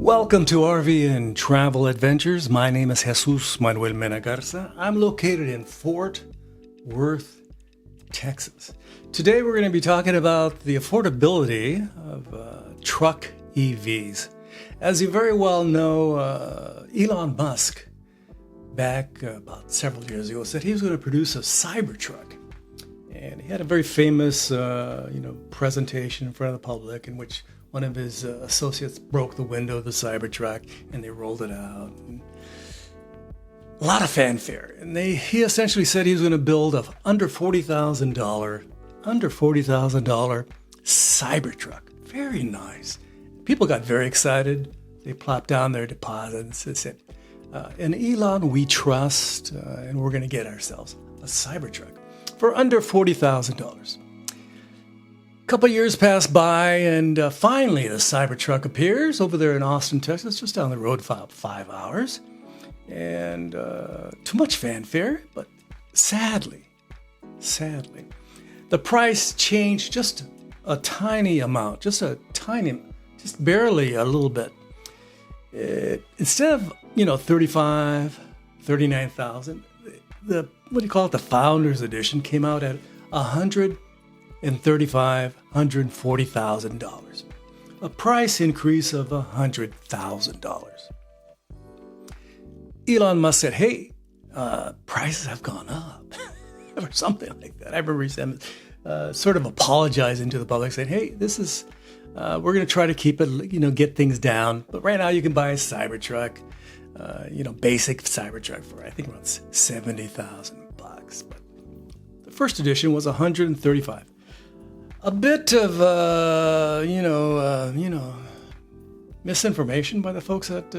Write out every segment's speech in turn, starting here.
Welcome to RV and Travel Adventures. My name is Jesus Manuel Mena Garza. I'm located in Fort Worth, Texas. Today we're going to be talking about the affordability of truck EVs. As you very well know, Elon Musk, back about several years ago, said he was going to produce a Cybertruck. And he had a very famous presentation in front of the public in which one of his associates broke the window of the Cybertruck and they rolled it out. And a lot of fanfare. And he essentially said he was going to build a under $40,000 Cybertruck. Very nice. People got very excited. They plopped down their deposits. They said, in Elon we trust, and we're going to get ourselves a Cybertruck for under $40,000. A couple years pass by, and finally the Cybertruck appears over there in Austin, Texas, just down the road for 5 hours. And too much fanfare, but sadly, the price changed just a tiny amount, just barely a little bit. Instead of, $39,000, the Founders Edition came out at $140,000, a price increase of $100,000. Elon Musk said, "Hey, prices have gone up," or something like that. I remember him sort of apologizing to the public, saying, "Hey, this is we're going to try to keep it, get things down. But right now, you can buy a Cybertruck, basic Cybertruck for I think around $70,000. But the first edition was $135,000." A bit of, misinformation by the folks at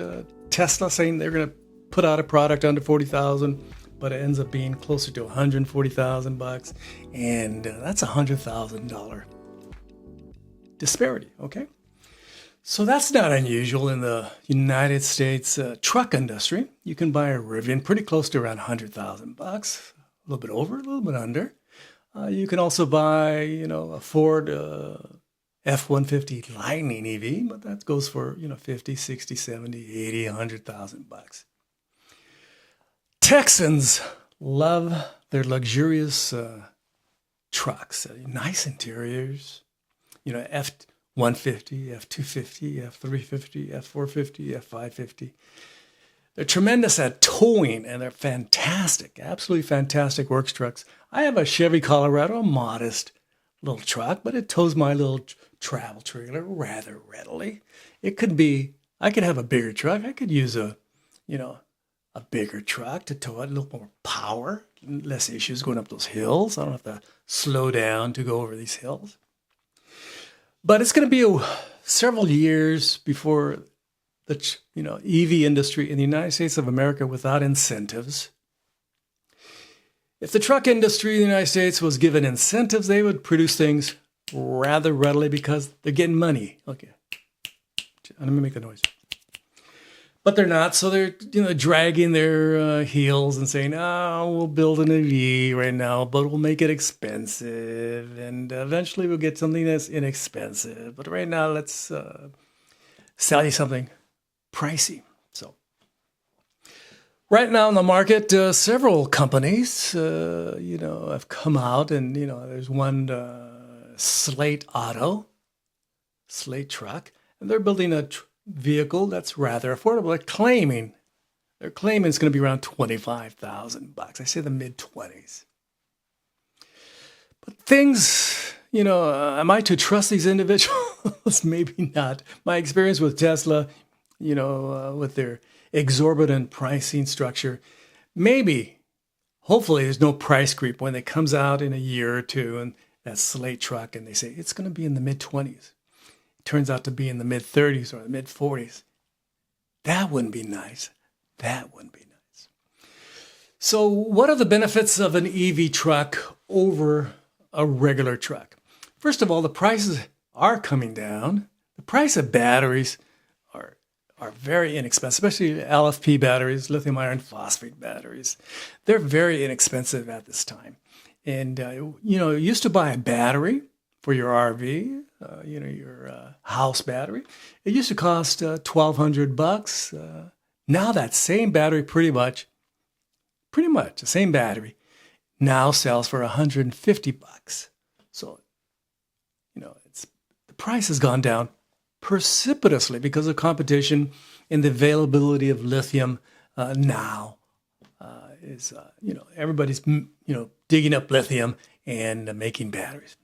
Tesla, saying they're going to put out a product under $40,000, but it ends up being closer to $140,000, and that's $100,000 disparity. Okay, so that's not unusual in the United States truck industry. You can buy a Rivian pretty close to around $100,000, a little bit over, a little bit under. You can also buy, a Ford F-150 Lightning EV, but that goes for, 50, 60, 70, 80, $100,000. Texans love their luxurious trucks, nice interiors, F-150, F-250, F-350, F-450, F-550. They're tremendous at towing, and they're fantastic, absolutely fantastic works trucks. I have a Chevy Colorado, a modest little truck, but it tows my little travel trailer rather readily. I could have a bigger truck. I could use a bigger truck to tow it, a little more power, less issues going up those hills. I don't have to slow down to go over these hills. But it's going to be several years before the EV industry in the United States of America without incentives. If the truck industry in the United States was given incentives, they would produce things rather readily because they're getting money. Okay, let me make the noise. But they're not, so they're dragging their heels and saying, "Oh, we'll build an EV right now, but we'll make it expensive, and eventually we'll get something that's inexpensive. But right now, let's sell you something pricey." So right now in the market, several companies, have come out, and there's one Slate truck, and they're building a vehicle that's rather affordable. They're claiming it's going to be around $25,000. I say the mid-20s. But things, am I to trust these individuals? Maybe not. My experience with Tesla, with their exorbitant pricing structure, hopefully there's no price creep when it comes out in a year or two and that Slate truck and they say it's going to be in the mid-20s. It turns out to be in the mid-30s or the mid-40s. That wouldn't be nice. So what are the benefits of an EV truck over a regular truck? First of all, the prices are coming down. The price of batteries are very inexpensive, especially LFP batteries, lithium iron phosphate batteries. They're very inexpensive at this time. And, you used to buy a battery for your RV, your house battery. It used to cost $1,200. Now that same battery, pretty much the same battery, now sells for $150. So, the price has gone down precipitously because of competition, and the availability of lithium now is everybody's digging up lithium and making batteries.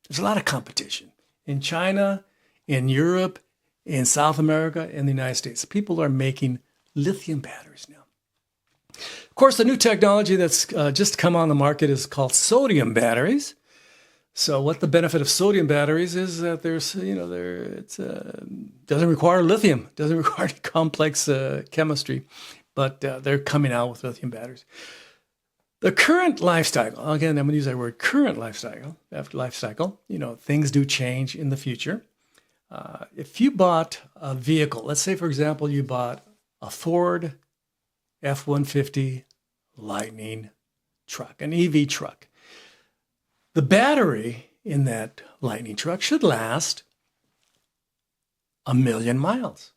There's a lot of competition in China, in Europe, in South America, in the United States. People are making lithium batteries now. Of course, the new technology that's just come on the market is called sodium batteries. So what the benefit of sodium batteries is that doesn't require lithium, doesn't require any complex chemistry, but they're coming out with lithium batteries. The current life cycle, again, I'm going to use that word, current life cycle, things do change in the future. If you bought a vehicle, let's say, for example, you bought a Ford F-150 Lightning truck, an EV truck. The battery in that Lightning truck should last 1,000,000 miles.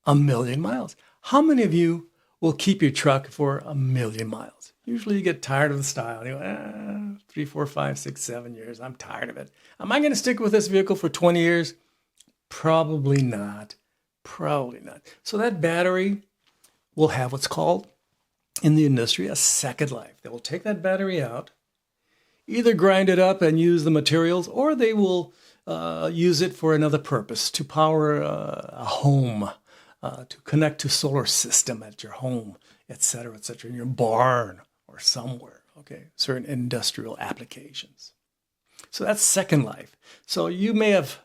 1,000,000 miles. How many of you will keep your truck for 1,000,000 miles? Usually you get tired of the style. You go, 3, 4, 5, 6, 7 years. I'm tired of it. Am I going to stick with this vehicle for 20 years? Probably not. Probably not. So that battery will have what's called in the industry a second life. They will take that battery out, either grind it up and use the materials, or they will use it for another purpose, to power a home, to connect to solar system at your home, etc., in your barn or somewhere, okay? Certain industrial applications. So that's second life. So you may have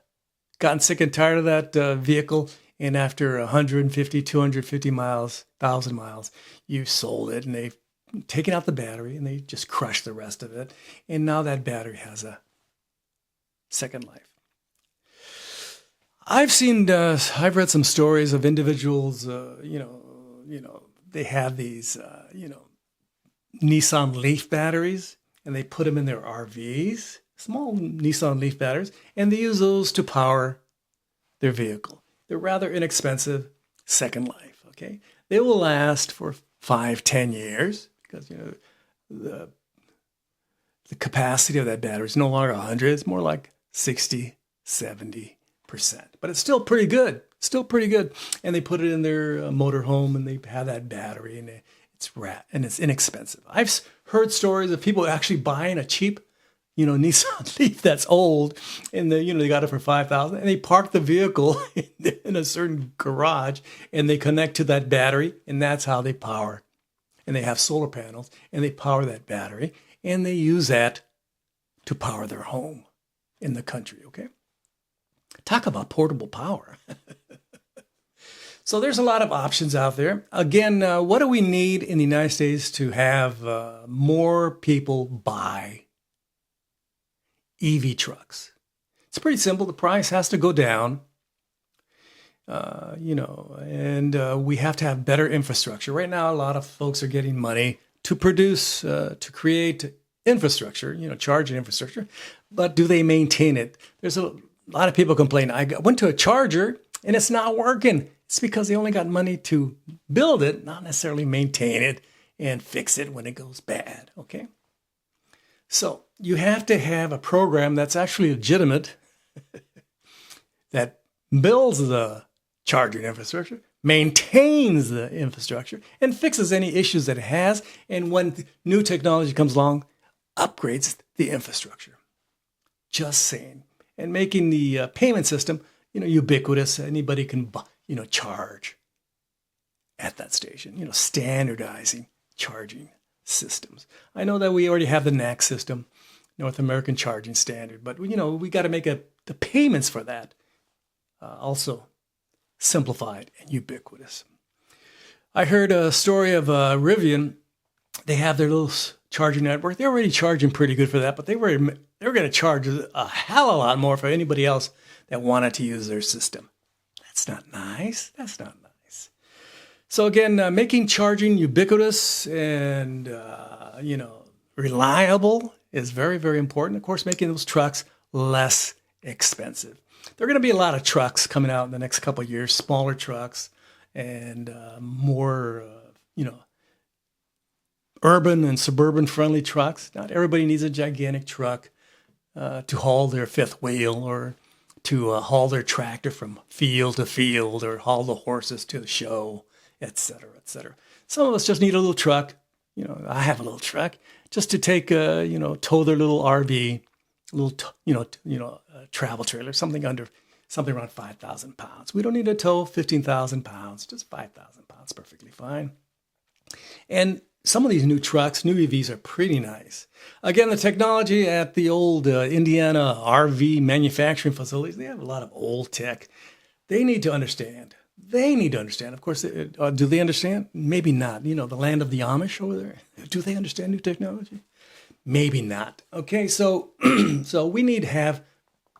gotten sick and tired of that vehicle, and after 150, 250 miles, 1,000 miles, you sold it, and they've taken out the battery, and they just crushed the rest of it. And now that battery has a second life. I've read some stories of individuals, they have these, Nissan Leaf batteries, and they put them in their RVs, small Nissan Leaf batteries, and they use those to power their vehicle. They're rather inexpensive, second life, okay? They will last for 5, 10 years because, the capacity of that battery is no longer 100, it's more like 60, 70%. But it's still pretty good, And they put it in their motorhome, and they have that battery, and it's inexpensive. I've heard stories of people actually buying a cheap, Nissan Leaf that's old, and they got it for $5,000, and they park the vehicle in a certain garage, and they connect to that battery, and that's how they power. And they have solar panels, and they power that battery, and they use that to power their home in the country, okay? Talk about portable power. So there's a lot of options out there. Again, what do we need in the United States to have more people buy EV trucks? It's pretty simple. The price has to go down, and we have to have better infrastructure. Right now, a lot of folks are getting money to produce, to create infrastructure, charging infrastructure, but do they maintain it? There's a lot of people complain. I went to a charger and it's not working. It's because they only got money to build it, not necessarily maintain it and fix it when it goes bad, okay? So you have to have a program that's actually legitimate, that builds the charging infrastructure, maintains the infrastructure, and fixes any issues that it has, and when new technology comes along, upgrades the infrastructure. Just saying. And making the payment system, ubiquitous. Anybody can, charge at that station. Standardizing charging systems. I know that we already have the NAC system, North American Charging Standard, but we got to make the payments for that also simplified and ubiquitous. I heard a story of Rivian. They have their little charging network. They're already charging pretty good for that, but they were going to charge a hell of a lot more for anybody else that wanted to use their system. That's not nice. So again, making charging ubiquitous and, reliable is very, very important. Of course, making those trucks less expensive. There are going to be a lot of trucks coming out in the next couple of years, smaller trucks and more, urban and suburban friendly trucks. Not everybody needs a gigantic truck to haul their fifth wheel or to haul their tractor from field to field or haul the horses to the show, et cetera, et cetera. Some of us just need a little truck. I have a little truck just to take, tow their little RV, a little, travel trailer, something around 5,000 pounds. We don't need to tow 15,000 pounds, just 5,000 pounds, perfectly fine. And some of these new trucks, new EVs, are pretty nice. Again, the technology at the old Indiana RV manufacturing facilities, they have a lot of old tech. They need to understand. Of course, do they understand? Maybe not. The land of the Amish over there. Do they understand new technology? Maybe not. Okay, so so we need to have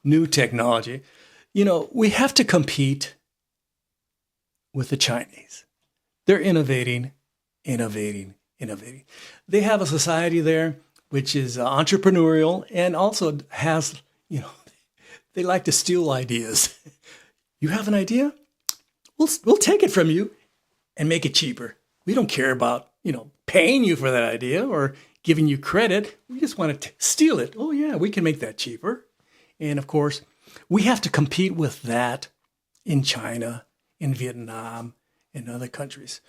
new technology. We have to compete with the Chinese. They're innovating. They have a society there which is entrepreneurial and also has, they like to steal ideas. You have an idea? We'll take it from you and make it cheaper. We don't care about, paying you for that idea or giving you credit. We just want to steal it. Oh yeah, we can make that cheaper. And of course, we have to compete with that in China, in Vietnam, and other countries.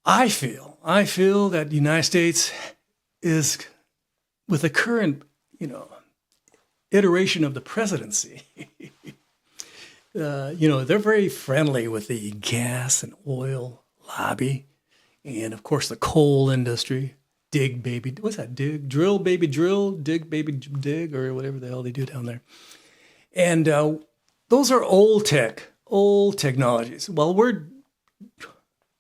I feel that the United States is, with the current, iteration of the presidency, they're very friendly with the gas and oil lobby, and of course the coal industry. Dig, baby, what's that? Dig, drill, baby, drill, dig, baby, dig, or whatever the hell they do down there. And those are old technologies. Well, we're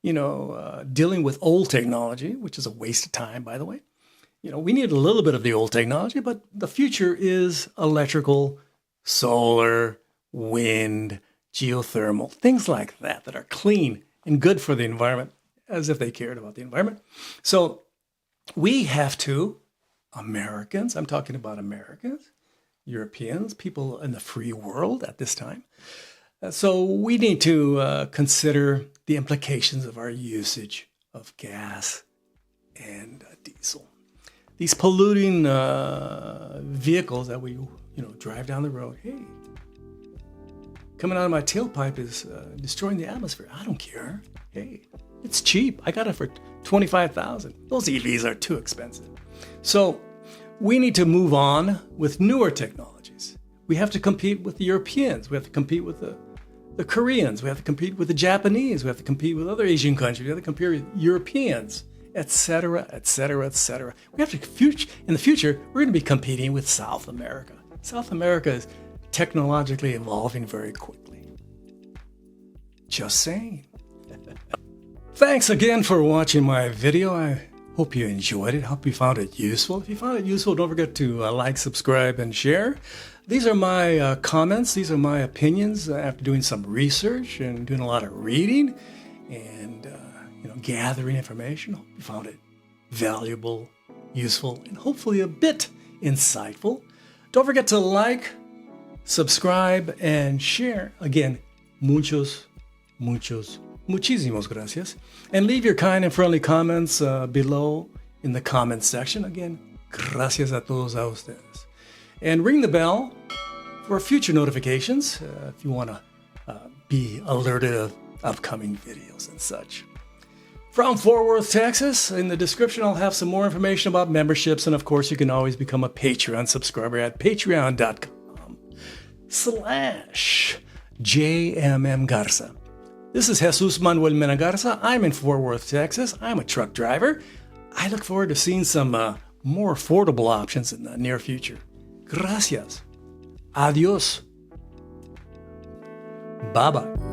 dealing with old technology, which is a waste of time, by the way. We need a little bit of the old technology, but the future is electrical, solar, wind, geothermal, things like that are clean and good for the environment, as if they cared about the environment. So we have to, Americans, I'm talking about Americans, Europeans, people in the free world at this time. So we need to consider the implications of our usage of gas and diesel. These polluting vehicles that we, drive down the road. Hey, coming out of my tailpipe is destroying the atmosphere. I don't care. Hey, it's cheap. I got it for $25,000. Those EVs are too expensive. So we need to move on with newer technologies. We have to compete with the Europeans. We have to compete with the Koreans. We have to compete with the Japanese. We have to compete with other Asian countries. We have to compete with Europeans, etc., etc., etc. We have to, in the future, we're going to be competing with South America. South America is technologically evolving very quickly. Just saying. Thanks again for watching my video. I hope you enjoyed it. Hope you found it useful. If you found it useful, don't forget to like, subscribe, and share. These are my comments. These are my opinions after doing some research and doing a lot of reading and gathering information. Hope you found it valuable, useful, and hopefully a bit insightful. Don't forget to like, subscribe, and share. Again, muchísimas gracias. And leave your kind and friendly comments below in the comments section. Again, gracias a todos a ustedes. And ring the bell for future notifications if you want to be alerted of upcoming videos and such. From Fort Worth, Texas, in the description I'll have some more information about memberships, and of course you can always become a Patreon subscriber at patreon.com/JMM Garza. This is Jesus Manuel Mena Garza. I'm in Fort Worth, Texas. I'm a truck driver. I look forward to seeing some more affordable options in the near future. Gracias. Adios. Bye-bye.